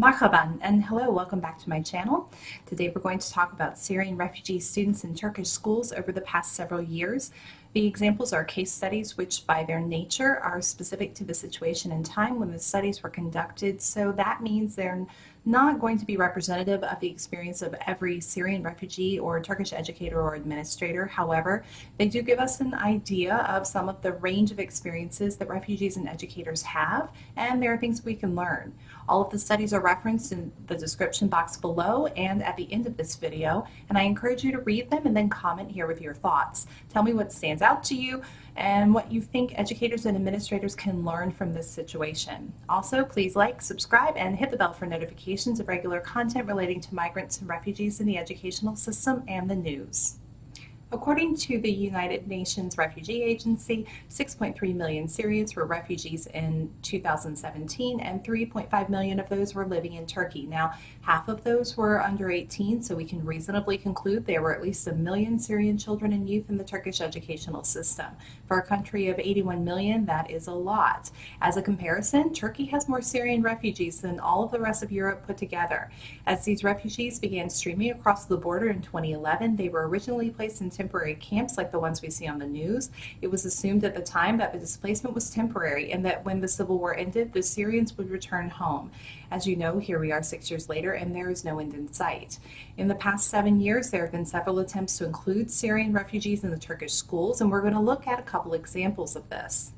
Marhaban and hello, welcome back to my channel. Today we're going to talk about Syrian refugee students in Turkish schools over the past several years. The examples are case studies which by their nature are specific to the situation and time when the studies were conducted, so that means they're not going to be representative of the experience of every Syrian refugee or Turkish educator or administrator. However, they do give us an idea of some of the range of experiences that refugees and educators have, and there are things we can learn. All of the studies are referenced in the description box below and at the end of this video, and I encourage you to read them and then comment here with your thoughts. Tell me what stands out to you and what you think educators and administrators can learn from this situation. Also, please like, subscribe, and hit the bell for notifications of regular content relating to migrants and refugees in the educational system and the news. According to the United Nations Refugee Agency, 6.3 million Syrians were refugees in 2017, and 3.5 million of those were living in Turkey. Now, half of those were under 18, so we can reasonably conclude there were at least 1 million Syrian children and youth in the Turkish educational system. For a country of 81 million, that is a lot. As a comparison, Turkey has more Syrian refugees than all of the rest of Europe put together. As these refugees began streaming across the border in 2011, they were originally placed in temporary camps like the ones we see on the news. It was assumed at the time that the displacement was temporary and that when the civil war ended, the Syrians would return home. As you know, here we are 6 years later and there is no end in sight. In the past 7 years, there have been several attempts to include Syrian refugees in the Turkish schools, and we're going to look at a couple examples of this.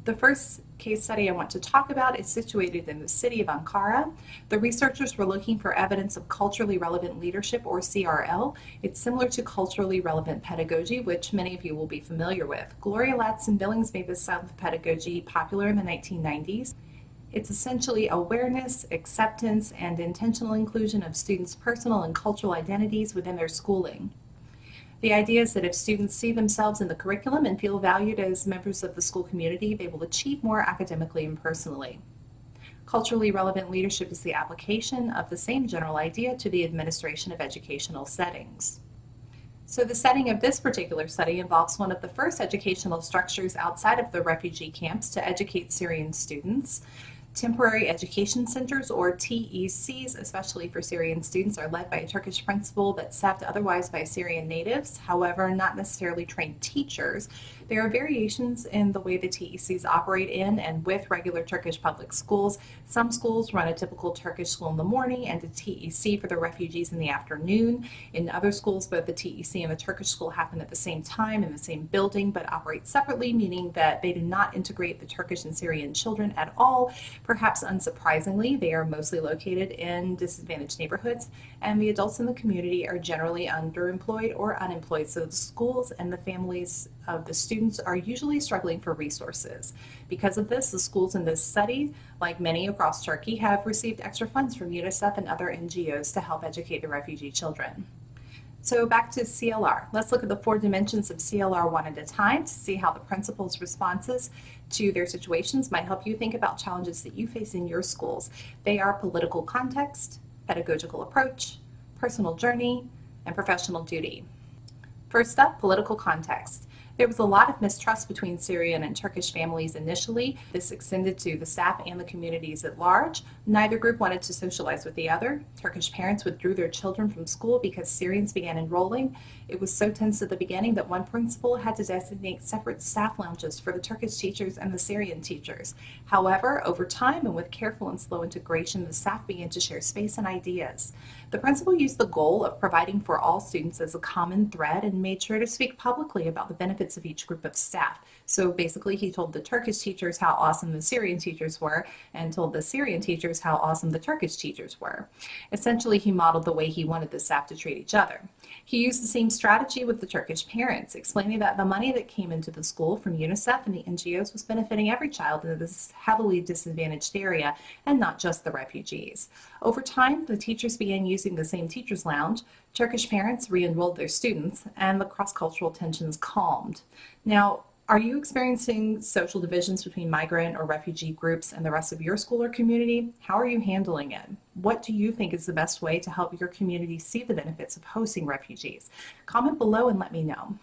The first case study I want to talk about is situated in the city of Ankara. The researchers were looking for evidence of culturally relevant leadership, or CRL. It's similar to culturally relevant pedagogy, which many of you will be familiar with. Gloria Ladson-Billings made this style of pedagogy popular in the 1990s. It's essentially awareness, acceptance, and intentional inclusion of students' personal and cultural identities within their schooling. The idea is that if students see themselves in the curriculum and feel valued as members of the school community, they will achieve more academically and personally. Culturally relevant leadership is the application of the same general idea to the administration of educational settings. So the setting of this particular study involves one of the first educational structures outside of the refugee camps to educate Syrian students. Temporary education centers, or TECs, especially for Syrian students, are led by a Turkish principal but staffed otherwise by Syrian natives, however, not necessarily trained teachers. There are variations in the way the TECs operate in and with regular Turkish public schools. Some schools run a typical Turkish school in the morning and a TEC for the refugees in the afternoon. In other schools, both the TEC and the Turkish school happen at the same time in the same building but operate separately, meaning that they do not integrate the Turkish and Syrian children at all. Perhaps unsurprisingly, they are mostly located in disadvantaged neighborhoods, and the adults in the community are generally underemployed or unemployed, so the schools and the families of the students are usually struggling for resources. Because of this, the schools in this study, like many across Turkey, have received extra funds from UNICEF and other NGOs to help educate the refugee children. So back to CLR. Let's look at the 4 dimensions of CLR one at a time to see how the principal's responses to their situations might help you think about challenges that you face in your schools. They are political context, pedagogical approach, personal journey, and professional duty. First up, political context. There was a lot of mistrust between Syrian and Turkish families initially. This extended to the staff and the communities at large. Neither group wanted to socialize with the other. Turkish parents withdrew their children from school because Syrians began enrolling. It was so tense at the beginning that one principal had to designate separate staff lounges for the Turkish teachers and the Syrian teachers. However, over time and with careful and slow integration, the staff began to share space and ideas. The principal used the goal of providing for all students as a common thread and made sure to speak publicly about the benefits of each group of staff. So basically, he told the Turkish teachers how awesome the Syrian teachers were and told the Syrian teachers how awesome the Turkish teachers were. Essentially, he modeled the way he wanted the staff to treat each other. He used the same strategy with the Turkish parents, explaining that the money that came into the school from UNICEF and the NGOs was benefiting every child in this heavily disadvantaged area and not just the refugees. Over time, the teachers began using the same teachers' lounge, Turkish parents re-enrolled their students, and the cross-cultural tensions calmed. Now, are you experiencing social divisions between migrant or refugee groups and the rest of your school or community? How are you handling it? What do you think is the best way to help your community see the benefits of hosting refugees? Comment below and let me know.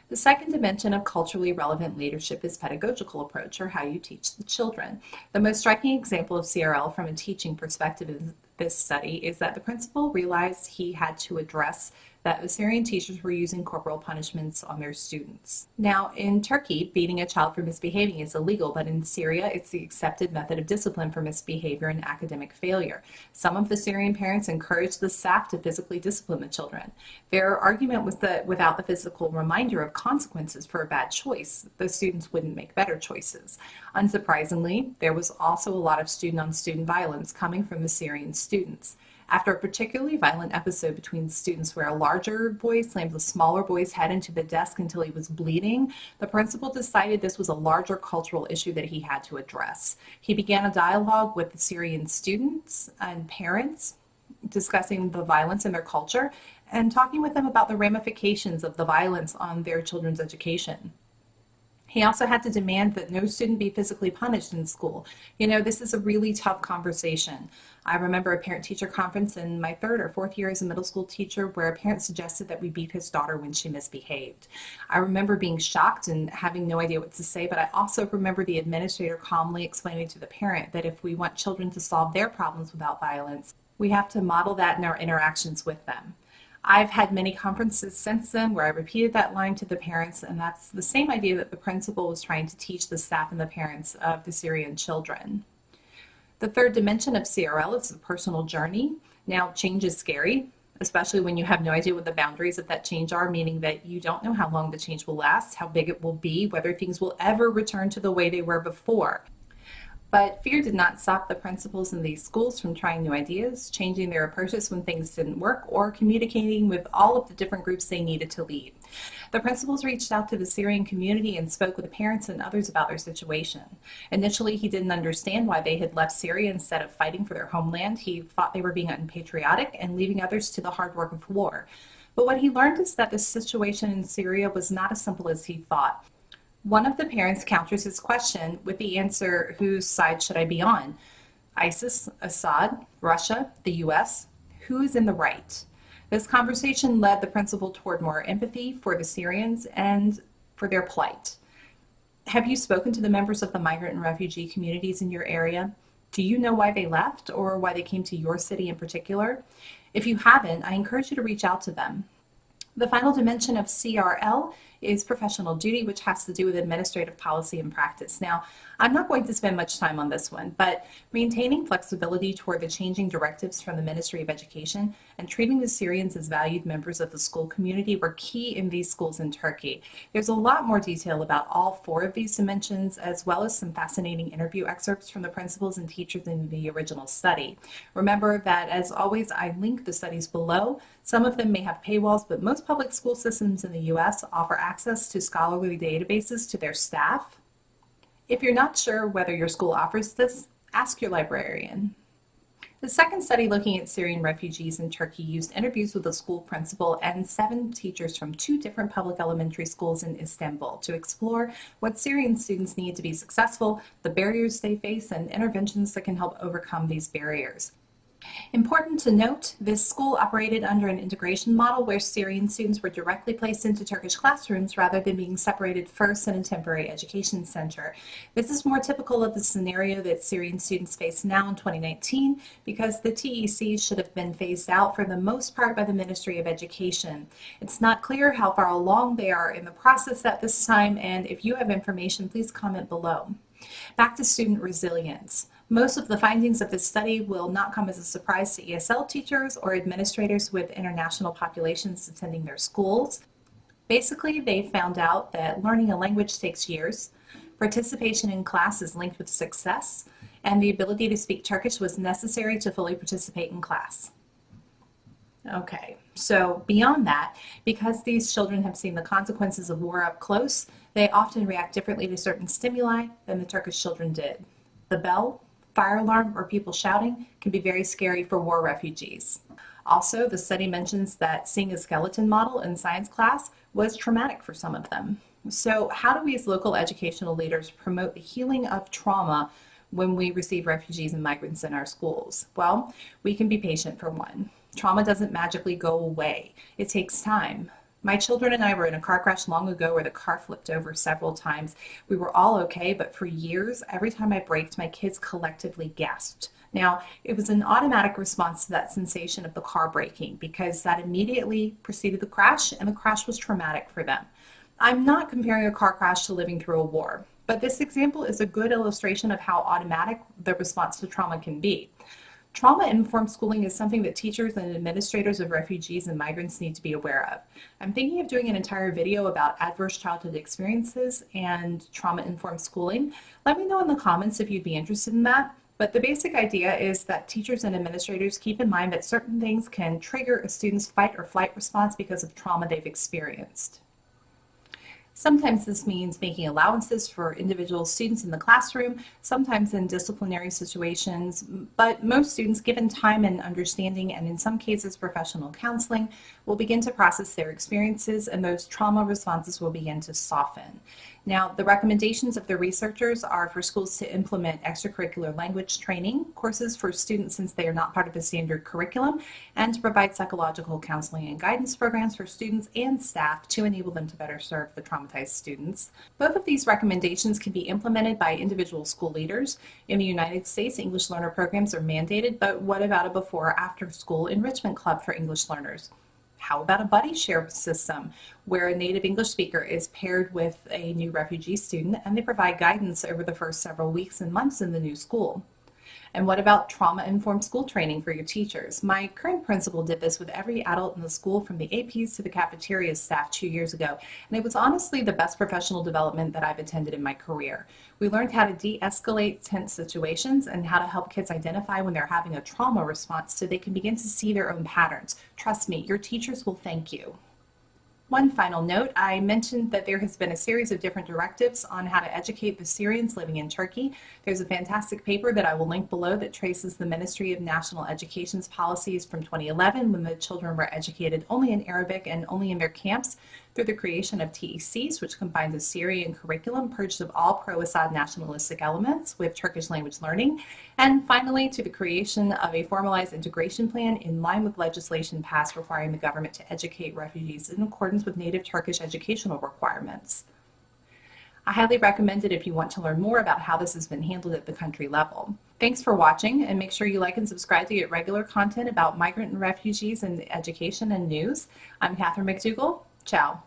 The second dimension of culturally relevant leadership is pedagogical approach, or how you teach the children. The most striking example of CRL from a teaching perspective in this study is that the principal realized he had to address that the Syrian teachers were using corporal punishments on their students. Now, in Turkey, beating a child for misbehaving is illegal, but in Syria, it's the accepted method of discipline for misbehavior and academic failure. Some of the Syrian parents encouraged the staff to physically discipline the children. Their argument was that without the physical reminder of consequences for a bad choice, the students wouldn't make better choices. Unsurprisingly, there was also a lot of student-on-student violence coming from the Syrian students. After a particularly violent episode between students where a larger boy slammed the smaller boy's head into the desk until he was bleeding, the principal decided this was a larger cultural issue that he had to address. He began a dialogue with the Syrian students and parents, discussing the violence in their culture and talking with them about the ramifications of the violence on their children's education. He also had to demand that no student be physically punished in school. You know, this is a really tough conversation. I remember a parent-teacher conference in my 3rd or 4th year as a middle school teacher where a parent suggested that we beat his daughter when she misbehaved. I remember being shocked and having no idea what to say, but I also remember the administrator calmly explaining to the parent that if we want children to solve their problems without violence, we have to model that in our interactions with them. I've had many conferences since then where I repeated that line to the parents, and that's the same idea that the principal was trying to teach the staff and the parents of the Syrian children. The third dimension of CRL is the personal journey. Now, change is scary, especially when you have no idea what the boundaries of that change are, meaning that you don't know how long the change will last, how big it will be, whether things will ever return to the way they were before. But fear did not stop the principals in these schools from trying new ideas, changing their approaches when things didn't work, or communicating with all of the different groups they needed to lead. The principals reached out to the Syrian community and spoke with the parents and others about their situation. Initially, he didn't understand why they had left Syria instead of fighting for their homeland. He thought they were being unpatriotic and leaving others to the hard work of war. But what he learned is that the situation in Syria was not as simple as he thought. One of the parents counters his question with the answer, whose side should I be on? ISIS, Assad, Russia, the US? Who is in the right? This conversation led the principal toward more empathy for the Syrians and for their plight. Have you spoken to the members of the migrant and refugee communities in your area? Do you know why they left or why they came to your city in particular? If you haven't, I encourage you to reach out to them. The final dimension of CRL is professional duty, which has to do with administrative policy and practice. Now, I'm not going to spend much time on this one, but maintaining flexibility toward the changing directives from the Ministry of Education and treating the Syrians as valued members of the school community were key in these schools in Turkey. There's a lot more detail about all 4 of these dimensions, as well as some fascinating interview excerpts from the principals and teachers in the original study. Remember that, as always, I link the studies below. Some of them may have paywalls, but most public school systems in the U.S. offer access to scholarly databases to their staff. If you're not sure whether your school offers this, ask your librarian. The second study looking at Syrian refugees in Turkey used interviews with the school principal and 7 teachers from 2 different public elementary schools in Istanbul to explore what Syrian students need to be successful, the barriers they face, and interventions that can help overcome these barriers. Important to note, this school operated under an integration model where Syrian students were directly placed into Turkish classrooms rather than being separated first in a temporary education center. This is more typical of the scenario that Syrian students face now in 2019 because the TEC should have been phased out for the most part by the Ministry of Education. It's not clear how far along they are in the process at this time, and if you have information, please comment below. Back to student resilience. Most of the findings of this study will not come as a surprise to ESL teachers or administrators with international populations attending their schools. Basically, they found out that learning a language takes years, participation in class is linked with success, and the ability to speak Turkish was necessary to fully participate in class. Okay, so beyond that, because these children have seen the consequences of war up close, they often react differently to certain stimuli than the Turkish children did. The bell, fire alarm, or people shouting can be very scary for war refugees. Also, the study mentions that seeing a skeleton model in science class was traumatic for some of them. So how do we as local educational leaders promote the healing of trauma when we receive refugees and migrants in our schools? Well, we can be patient for one. Trauma doesn't magically go away. It takes time. My children and I were in a car crash long ago where the car flipped over several times. We were all okay, but for years, every time I braked, my kids collectively gasped. Now, it was an automatic response to that sensation of the car braking because that immediately preceded the crash, and the crash was traumatic for them. I'm not comparing a car crash to living through a war, but this example is a good illustration of how automatic the response to trauma can be. Trauma-informed schooling is something that teachers and administrators of refugees and migrants need to be aware of. I'm thinking of doing an entire video about adverse childhood experiences and trauma-informed schooling. Let me know in the comments if you'd be interested in that. But the basic idea is that teachers and administrators keep in mind that certain things can trigger a student's fight or flight response because of trauma they've experienced. Sometimes this means making allowances for individual students in the classroom, sometimes in disciplinary situations, but most students, given time and understanding, and in some cases professional counseling, will begin to process their experiences, and those trauma responses will begin to soften. Now, the recommendations of the researchers are for schools to implement extracurricular language training courses for students since they are not part of the standard curriculum, and to provide psychological counseling and guidance programs for students and staff to enable them to better serve the traumatized students. Both of these recommendations can be implemented by individual school leaders. In the United States, English learner programs are mandated, but what about a before or after school enrichment club for English learners? How about a buddy share system where a native English speaker is paired with a new refugee student and they provide guidance over the first several weeks and months in the new school? And what about trauma-informed school training for your teachers? My current principal did this with every adult in the school, from the APs to the cafeteria staff 2 years ago, and it was honestly the best professional development that I've attended in my career. We learned how to de-escalate tense situations and how to help kids identify when they're having a trauma response so they can begin to see their own patterns. Trust me, your teachers will thank you. One final note, I mentioned that there has been a series of different directives on how to educate the Syrians living in Turkey. There's a fantastic paper that I will link below that traces the Ministry of National Education's policies from 2011 when the children were educated only in Arabic and only in their camps, through the creation of TECs, which combines a Syrian curriculum purged of all pro-Assad nationalistic elements with Turkish language learning, and finally to the creation of a formalized integration plan in line with legislation passed requiring the government to educate refugees in accordance with native Turkish educational requirements. I highly recommend it if you want to learn more about how this has been handled at the country level. Thanks for watching, and make sure you like and subscribe to get regular content about migrant and refugees in education and news. I'm Catherine McDougall. Ciao.